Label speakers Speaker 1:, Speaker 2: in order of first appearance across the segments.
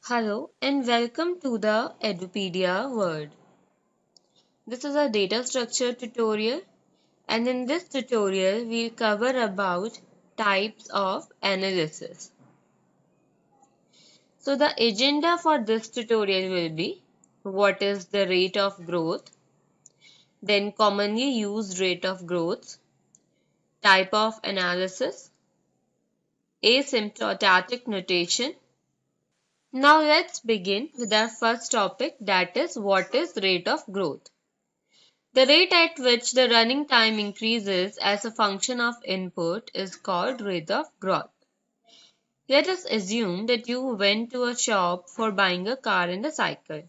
Speaker 1: Hello and welcome to the Edupedia world. This is a data structure tutorial, and in this tutorial we'll cover about types of analysis. So the agenda for this tutorial will be what is the rate of growth, then commonly used rate of growth, type of analysis, asymptotic notation. Now let's begin with our first topic, that is what is rate of growth. The rate at which the running time increases as a function of input is called rate of growth. Let us assume that you went to a shop for buying a car and a cycle.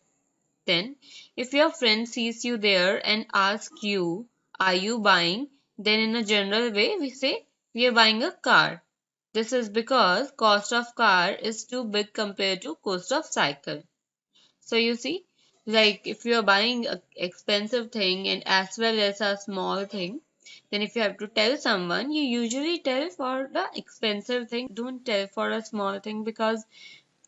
Speaker 1: Then, if your friend sees you there and asks you, "Are you buying?" then in a general way we say, "We are buying a car." This is because cost of car is too big compared to cost of cycle. So you see, like if you are buying a expensive thing and as well as a small thing, then if you have to tell someone, you usually tell for the expensive thing. Don't tell for a small thing because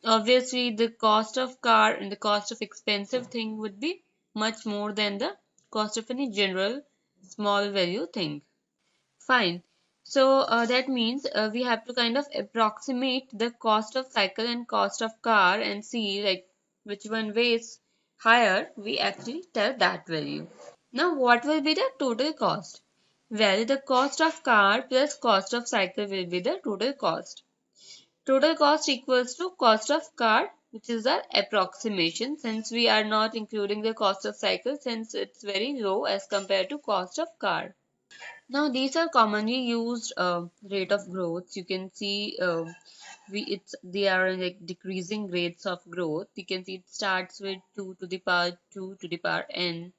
Speaker 1: obviously the cost of car and the cost of expensive thing would be much more than the cost of any general small value thing. Fine. So that means we have to kind of approximate the cost of cycle and cost of car and see like which one weighs higher. We actually tell that value. Now, what will be the total cost? Well, the cost of car plus cost of cycle will be the total cost. Total cost equals to cost of car, which is the approximation since we are not including the cost of cycle since it's very low as compared to cost of car. Now these are commonly used rate of growth. You can see they are like decreasing rates of growth. You can see it starts with 2 to the power 2 to the power n,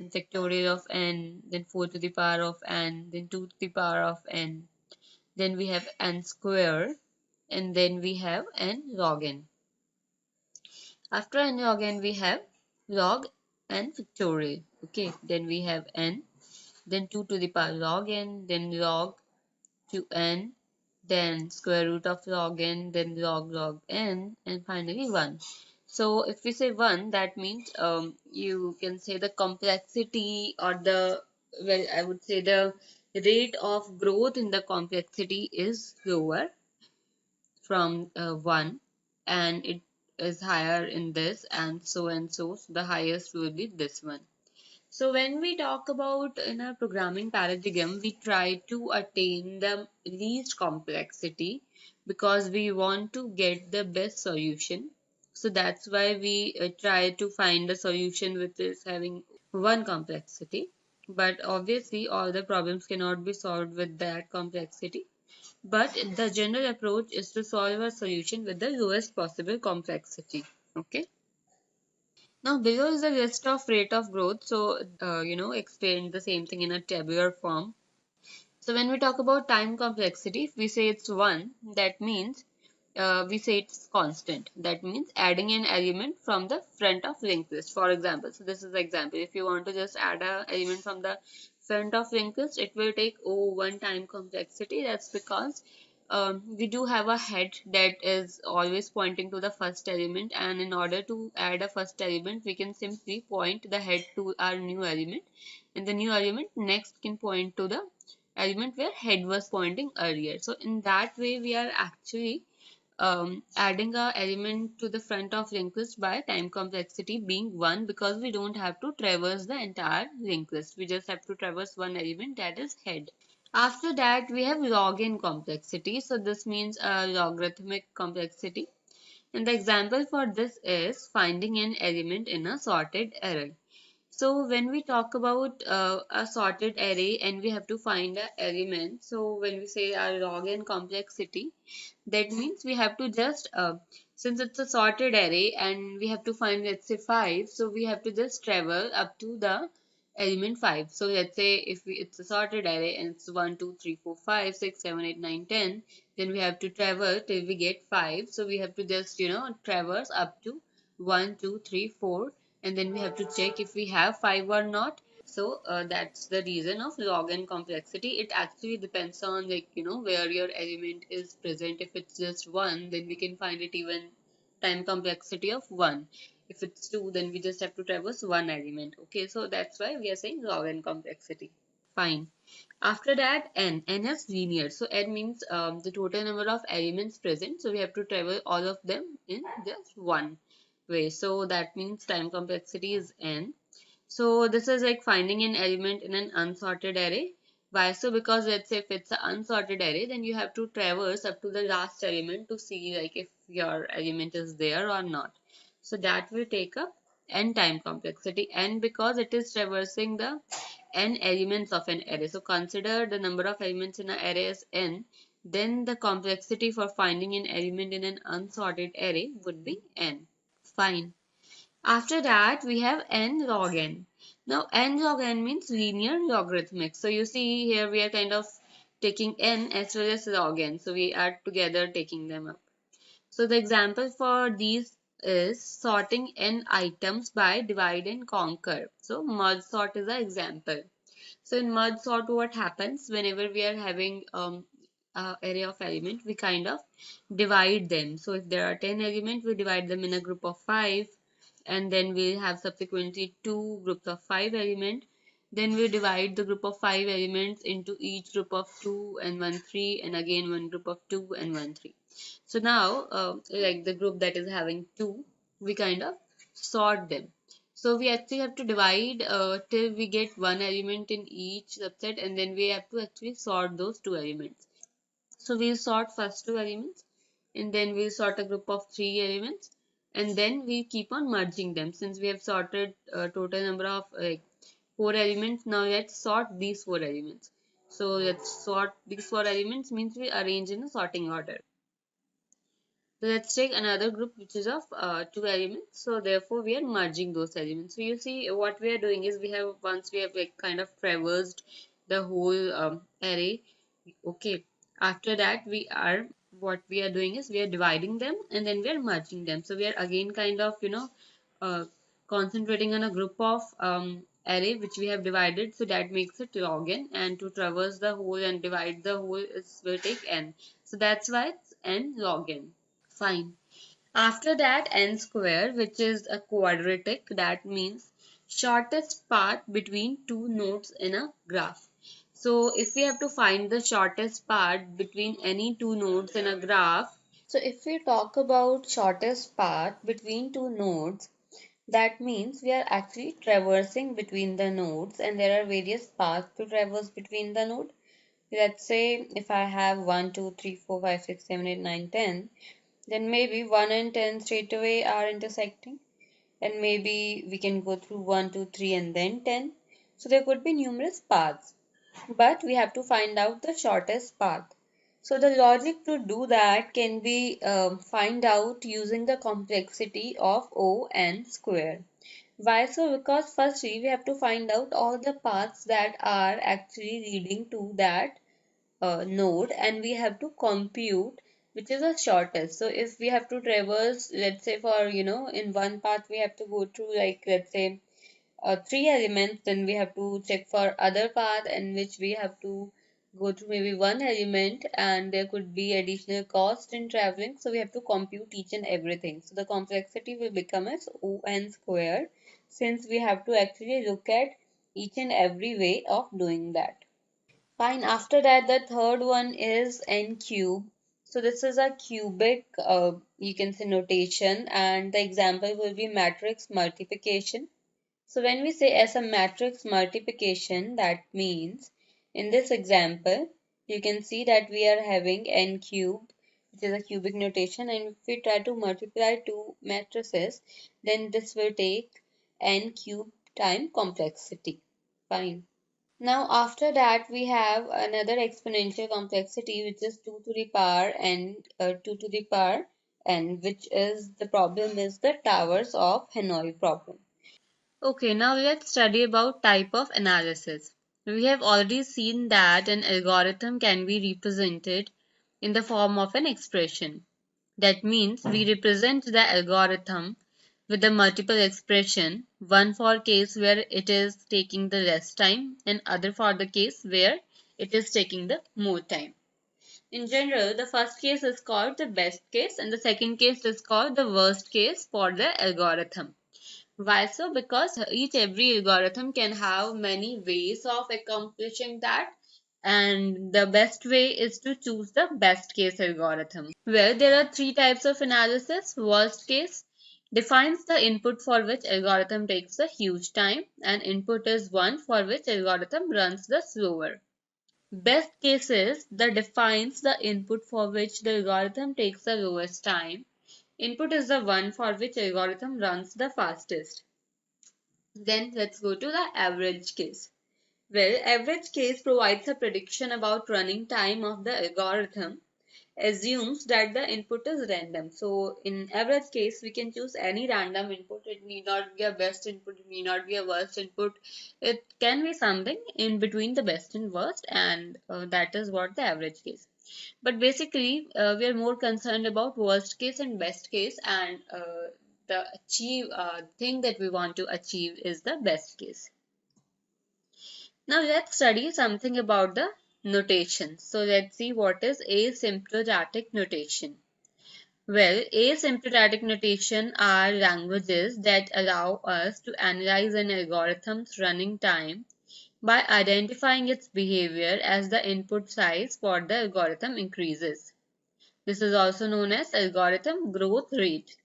Speaker 1: then factorial of n, then 4 to the power of n, then 2 to the power of n. Then we have n square, and then we have n log n. After n log n we have log n factorial. Okay, then we have n, then 2 to the power log n, then log to n, then square root of log n, then log n, and finally 1. So if we say 1, that means you can say the complexity or the, well, I would say the rate of growth in the complexity is lower from 1, and it is higher in this, and so and so. So the highest will be this one. So when we talk about in a programming paradigm, we try to attain the least complexity because we want to get the best solution. So that's why we try to find a solution which is having one complexity. But obviously, all the problems cannot be solved with that complexity. But the general approach is to solve a solution with the lowest possible complexity. Okay. Now below is the list of rate of growth. So explain the same thing in a tabular form. So when we talk about time complexity, if we say it's 1, that means we say it's constant. That means adding an element from the front of linked list. For example, so this is the example. If you want to just add a element from the front of linked list, it will take 1 time complexity. That's because we do have a head that is always pointing to the first element, and in order to add a first element we can simply point the head to our new element, and the new element next can point to the element where head was pointing earlier. So in that way we are actually adding a element to the front of linked list by time complexity being 1, because we don't have to traverse the entire linked list. We just have to traverse one element, that is head. After that, we have log n complexity. So this means a logarithmic complexity. And the example for this is finding an element in a sorted array. So when we talk about a sorted array and we have to find an element, so when we say a log n complexity, that means we have to just, since it's a sorted array and we have to find, let's say 5, so we have to just travel up to the element 5. So let's say if it's a sorted array and it's 1, 2, 3, 4, 5, 6, 7, 8, 9, 10, then we have to travel till we get 5. So we have to just, traverse up to 1, 2, 3, 4, and then we have to check if we have 5 or not. So that's the reason of log n complexity. It actually depends on, like, where your element is present. If it's just 1, then we can find it even time complexity of 1. If it's 2, then we just have to traverse one element. Okay, so that's why we are saying log n complexity. Fine. After that, n is linear. So n means the total number of elements present. So we have to travel all of them in just one way. So that means time complexity is n. So this is like finding an element in an unsorted array. Why so? Because let's say if it's an unsorted array, then you have to traverse up to the last element to see like if your element is there or not. So that will take up n time complexity, n because it is traversing the n elements of an array. So consider the number of elements in an array as n, then the complexity for finding an element in an unsorted array would be n. Fine. After that, we have n log n. Now, n log n means linear logarithmic. So you see here we are kind of taking n as well as log n. So we are together taking them up. So the example for these is sorting n items by divide and conquer. So merge sort is an example. So in merge sort, what happens whenever we are having array of element, we kind of divide them. So if there are 10 elements, we divide them in a group of 5, and then we have subsequently two groups of 5 elements. Then we divide the group of 5 elements into each group of 2 and 1 3, and again one group of 2 and 1 3. So now like the group that is having 2, we kind of sort them. So we actually have to divide till we get one element in each subset, and then we have to actually sort those two elements. So we'll sort first two elements, and then we'll sort a group of 3 elements, and then we keep on merging them. Since we have sorted a total number of 4 elements, now let's sort these 4 elements. So let's sort these 4 elements means we arrange in a sorting order. So let's take another group which is of 2 elements. So therefore we are merging those elements. So you see what we are doing is once we have like kind of traversed the whole array. Okay. After that what we are doing is we are dividing them and then we are merging them. So we are again kind of uh, concentrating on a group of array which we have divided. So that makes it log n, and to traverse the whole and divide the whole will take n. So that's why it's n log n. Fine. After that, n square, which is a quadratic, that means shortest path between two nodes in a graph. So if we have to find the shortest path between any two nodes in a graph, so if we talk about shortest path between two nodes, that means we are actually traversing between the nodes, and there are various paths to traverse between the node. Let's say if I have 1, 2, 3, 4, 5, 6, 7, 8, 9, 10. Then maybe 1 and 10 straight away are intersecting, and maybe we can go through 1, 2, 3 and then 10. So there could be numerous paths, but we have to find out the shortest path. So the logic to do that can be find out using the complexity of O n square. Why so? Because firstly we have to find out all the paths that are actually leading to that node, and we have to compute which is the shortest. So if we have to traverse, let's say for in one path we have to go through like let's say 3 elements, then we have to check for other path in which we have to go through maybe one element, and there could be additional cost in traveling. So we have to compute each and everything. So the complexity will become as O n squared, since we have to actually look at each and every way of doing that. Fine. After that, the third one is n cube. So this is a cubic, you can say notation, and the example will be matrix multiplication. So when we say as a matrix multiplication, that means in this example, you can see that we are having n cube, which is a cubic notation, and if we try to multiply two matrices, then this will take n cube time complexity. Fine. Now after that we have another exponential complexity which is 2 to the power n 2 to the power n, which is the problem is the towers of Hanoi problem. Okay, now let's study about type of analysis. We have already seen that an algorithm can be represented in the form of an expression. That means we represent the algorithm with the multiple expression, one for case where it is taking the less time and other for the case where it is taking the more time. In general, the first case is called the best case and the second case is called the worst case for the algorithm. Why so? Because every algorithm can have many ways of accomplishing that, and the best way is to choose the best case algorithm. Well, there are three types of analysis. Worst case defines the input for which algorithm takes a huge time, and input is one for which algorithm runs the slower. Best cases that defines the input for which the algorithm takes the lowest time. Input is the one for which algorithm runs the fastest. Then let's go to the average case. Well, average case provides a prediction about running time of the algorithm, assumes that the input is random. So in average case, we can choose any random input. It need not be a best input, it need not be a worst input. It can be something in between the best and worst, and that is what the average case. But basically, we are more concerned about worst case and best case, and the thing that we want to achieve is the best case. Now let's study something about the notation. So let's see what is asymptotic notation. Well, asymptotic notation are languages that allow us to analyze an algorithm's running time by identifying its behavior as the input size for the algorithm increases. This is also known as algorithm growth rate.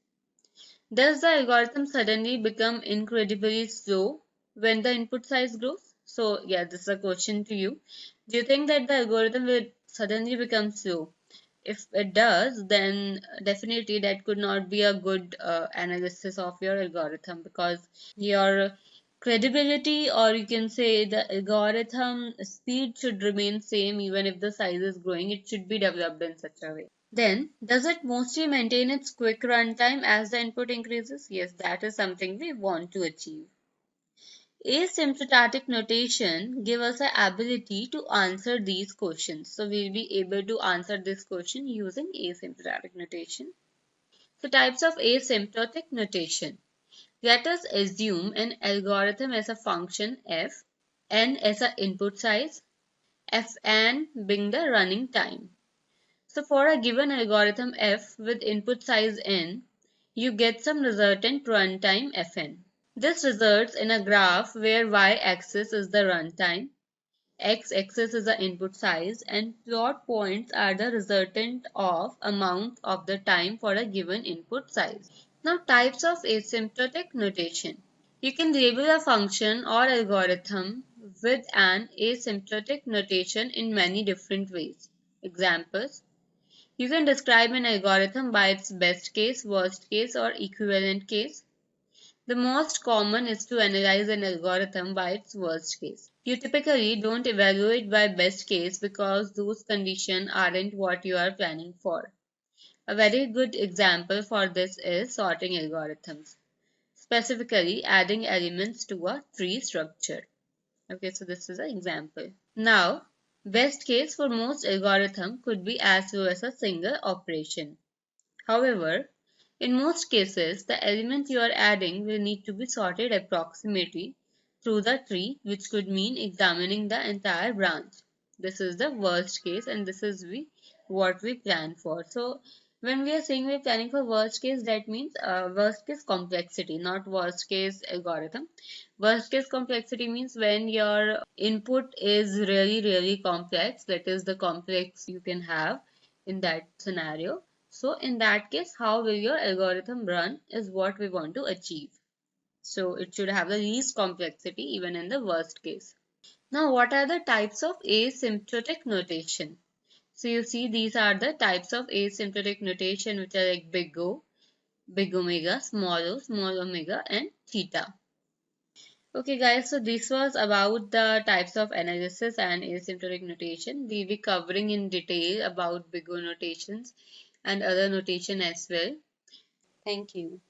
Speaker 1: Does the algorithm suddenly become incredibly slow when the input size grows? So yeah, this is a question to you. Do you think that the algorithm will suddenly become slow? If it does, then definitely that could not be a good analysis of your algorithm, because your credibility, or you can say the algorithm speed, should remain same even if the size is growing. It should be developed in such a way. Then, does it mostly maintain its quick runtime as the input increases? Yes, that is something we want to achieve. Asymptotic notation gives us the ability to answer these questions. So, we'll be able to answer this question using asymptotic notation. So, types of asymptotic notation. Let us assume an algorithm as a function f, n as an input size, fn being the running time. So for a given algorithm f with input size n, you get some resultant runtime fn. This results in a graph where y-axis is the runtime, x-axis is the input size, and plot points are the resultant of amount of the time for a given input size. Now types of asymptotic notation. You can label a function or algorithm with an asymptotic notation in many different ways. Examples: you can describe an algorithm by its best case, worst case, or equivalent case. The most common is to analyze an algorithm by its worst case. You typically don't evaluate by best case because those conditions aren't what you are planning for. A very good example for this is sorting algorithms, specifically adding elements to a tree structure. Okay, so this is an example. Now, best case for most algorithm could be as low as a single operation. However, in most cases, the element you are adding will need to be sorted approximately through the tree, which could mean examining the entire branch. This is the worst case, and this is what we plan for. So when we are saying we're planning for worst case, that means worst case complexity, not worst case algorithm. Worst case complexity means when your input is really complex, that is the complex you can have in that scenario. So in that case, how will your algorithm run is what we want to achieve. So it should have the least complexity even in the worst case. Now, what are the types of asymptotic notation? So you see, these are the types of asymptotic notation, which are like big O, big omega, small omega, and theta. Okay guys, so this was about the types of analysis and asymptotic notation. We'll be covering in detail about big O notations and other notation as well. Thank you.